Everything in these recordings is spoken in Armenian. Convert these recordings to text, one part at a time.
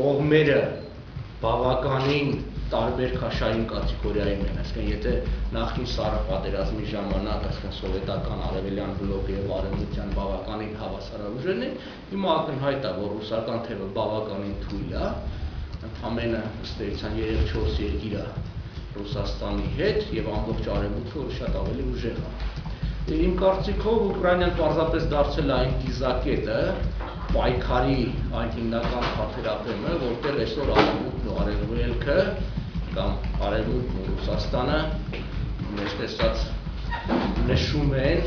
կողմերը բավականին տարբեր քաշային կատեգորիայում են, այսինքն եթե նախկին սառը պատերազմի ժամանակ, այսինքն սովետական արևելյան բլոկի եւ արևմտյան բավականին հավասար ուժերն են, հիմա ակնհայտ է, որ ռուսական թևը բավականին թույլ է, ընդամենը ըստ էության 3-4 երկիր է Ռուսաստանի հետ եւ ամբողջ արևմուտքը որ շատ ավելի ուժեղ է։ Իմ կարծիքով Ուկրաինան պարզապես դարձել է այն դիզակետը, պայքարի այն հիմնական խաթերապետը, որտեղ այսօր արևմուտքն ու արևելքը կամ արևմուտքն ու Ռուսաստանը մեր տեսած նշում են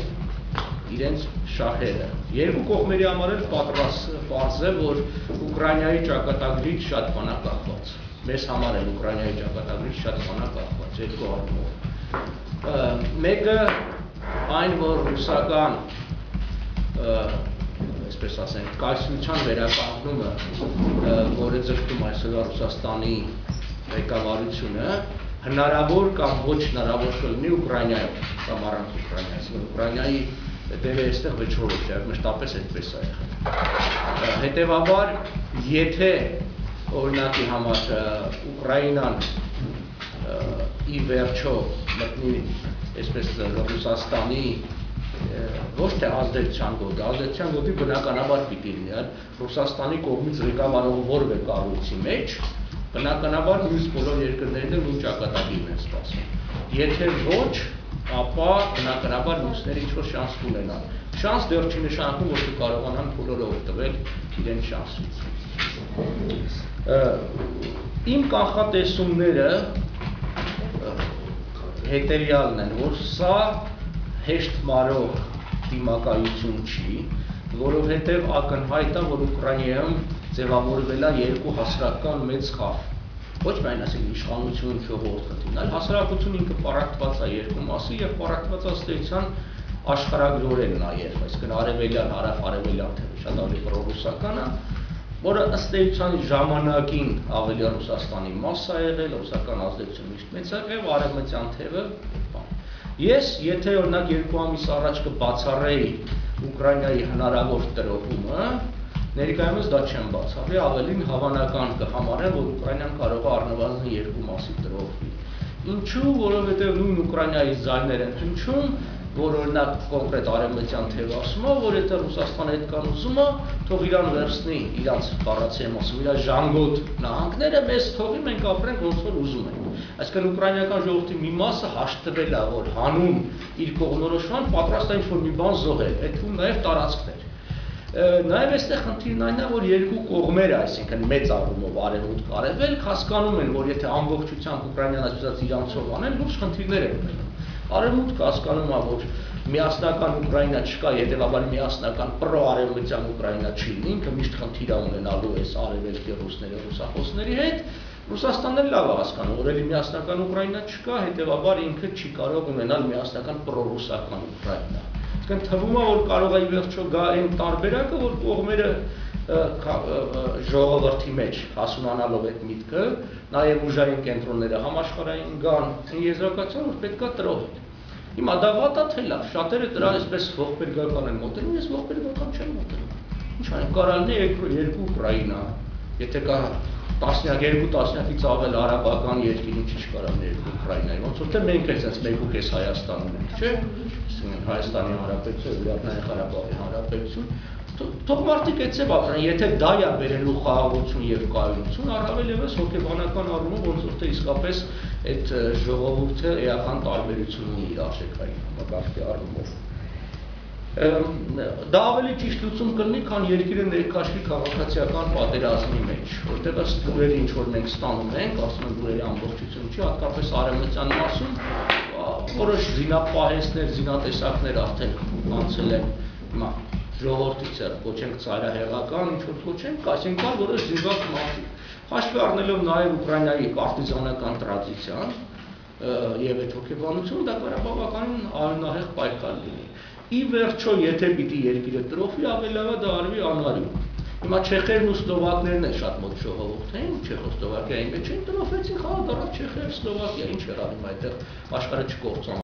իրենց շահերը։ Երկու կողմերի համար էլ պարզ է, որ Ուկրաինայի ճակատագրից շատ բան է կախված։ Մեզ համար էլ Ուկրաինայի ճակատագրից շատ բան է կախված, երկու առումով։ Մեկը այն, որ ռուսական այսպես ասենք, կայսրության վերականգնումը, որը ձգտում այսօր Ռուսաստանի ղեկավարությունը, հնարավոր կամ ոչ հնարավոր կլինի Ուկրաինայում կամ առանց Ուկրաինայի, Ուկրաինայի դերը այստեղ վճռորոշ է, մշտապես այդպես է եղել։ Հետևաբար, եթե օրինակի համար Ուկրաինան ի վերջո մտնի այսպես Ռուսաստանի ոչ թե ազդեցության գոտի, ազդեցության գոտի բնականաբար պիտի լինի, Ռուսաստանի կողմից ղեկավարող որևէ կառույցի մեջ, բնականաբար մյուս բոլոր երկրներն էլ նույն ճակատագիրն են սպասում։ Եթե ոչ, ապա բնականաբար մյուսները ինչ-որ շանս կունենան։ Շանս դեռ չի նշանակում, որ կարողանան բոլորը օգտվել իրենց շանսից։ Իմ կանխատեսումները հետևյալն են, որ սա հեշտ մարող դիմակայություն չի, որովհետև ակնհայտ է, որ Ուկրաինայում ձևավորվել է երկու հասարակական մեծ խավ։ Ոչ միայն ասենք իշխանություն ժողովուրդ խնդիրն, այլ հասարակություն ինքը պարակտված է երկու մասի եւ պարակտված ըստ էության աշխարհագրորեն նաեւ, այսինքն արևելյան, հարավ-արևելյան թևը շատ ավելի պրոռուսական է, որը ըստ էության ժամանակին ավելի Ռուսաստանի մաս է եղել, ռուսական ազդեցությունը միշտ մեծ է եղել, արևմտյան թևը Ես, եթե օրինակ 2 ամիս առաջ կբացառեի Ուկրաինայի հնարավոր տրոհումը, ներկայումս դա չեմ բացառի, ավելին հավանական կհամարեմ, որ Ուկրաինան կարող է առնվազն 2 մասի տրոհվի։ Ինչու, որովհետև նույն Ուկրաինայի ձայներ են հնչում, որ օրինակ կոնկրետ արևմտյան թևը ասում է, որ եթե Ռուսաստանը այդքան ուզում է, թող իրան վերցնի իրանց բառացիեմ ասում, իր ժանգոտ նահանգները մեզ թողի, մենք ապրենք ոնց որ ուզում ենք։ Այսինքն ուկրաինական ժողովրդի մի մասը հաշտվել է, որ հանուն իր կողմնորոշման պատրաստ է ինչ-որ մի բան զոհել, այդ թվում նաև տարածքներ։ Նաև այստեղ խնդիրն այն է, որ երկու կողմերը, այսինքն մեծ առումով արևմուտք արևելք, հասկանում են, որ եթե ամբողջությամբ Ուկրաինան այսպես իրանցով անեն, լուրջ խնդիրներ են ունենում։ Արևմուտքը հասկանում է, որ միասնական Ուկրաինա չկա, հետևաբար միասնական պրոարևմտյան Ուկրաինա չի լինի, ինքը միշտ խնդիր է ունենալու այս արևելքի ռուսների, ռուսախոսների հետ։ Ռուսաստանն էլ լավ է հասկանում, որ էլի միասնական Ուկրաինա չկա, հետևաբար ինքը չի կարող ունենալ միասնական պրոռուսական Ուկրաինա։ Այսինքն թվում է, որ կարող է ի վերջո գա այն տարբերակը, որ կողմերը ժողովրդի մեջ հասունանալով այդ միտքը, նաև ուժային կենտրոնները համաշխարհային գան եզրակացության, որ պետքա տրոհել։ Հիմա դա վատ է թե լավ, շատերը դրան այսպես ողբերգական են մոտենում, ես ողբերգական չեմ մոտենում։ Ինչ անենք, կարող է երկու Ուկրաինա, եթե կա տասնյակից ավել արաբական երկիր, ինչի չկարան երկու Ուկրաինայի, ոնց որ թե մենք էլ sense 1.5 Հայաստան ունենք, չէ՞։ Հայաստանի Հանրապետություն, Լեռնային Ղարաբաղի Հանրապետություն, թող մարդիկ այդպես ապրեն, եթե դա է բերելու խաղաղություն եւ կայունություն, առավել եւս հոգեբանական առումով ոնց որ թե իսկապես այդ ժողովուրդը էական տարբերություն ունի իր արժեքային համակարգի առումով։ Դա ավելի ճիշտ լուծում կլինի, քան երկիրը ներքաշվի քաղաքացիական պատերազմի մեջ, որտեղ ըստ լուրերի ինչ որ մենք ստանում ենք, ասում են լուրերի ամբողջություն չի, հատկապես արևմտյան մասում որոշ զինապահեսներ, զինատեսակներ արդեն անցել են հիմա ժողովրդից կոչենք ծայրահեղական, ինչ որ կոչենք, ասենք կան որոշ զինված մարդիկ։ Հաշվի առնելով նաև Ուկրաինայի պարտիզանական տրադիցիան եւ այդ հոգեբանությունը, դա կարող է բավականին անհեղ պայքար լինի։ Ի վերջո, եթե պիտի երկիրը տրոհվի, ավելի լավ է դա արվի անարյուն։ Հիմա չեխերն ու սլովակներն են շատ մոտ ժողովուրդ էին, Չեխոսլովակիայի մեջ էին, տրոհվեցին խաղաղ դառավ Չեխիա, Սլովակիա, ինչ եղավ հիմա այդտեղ աշխարհը չկործան։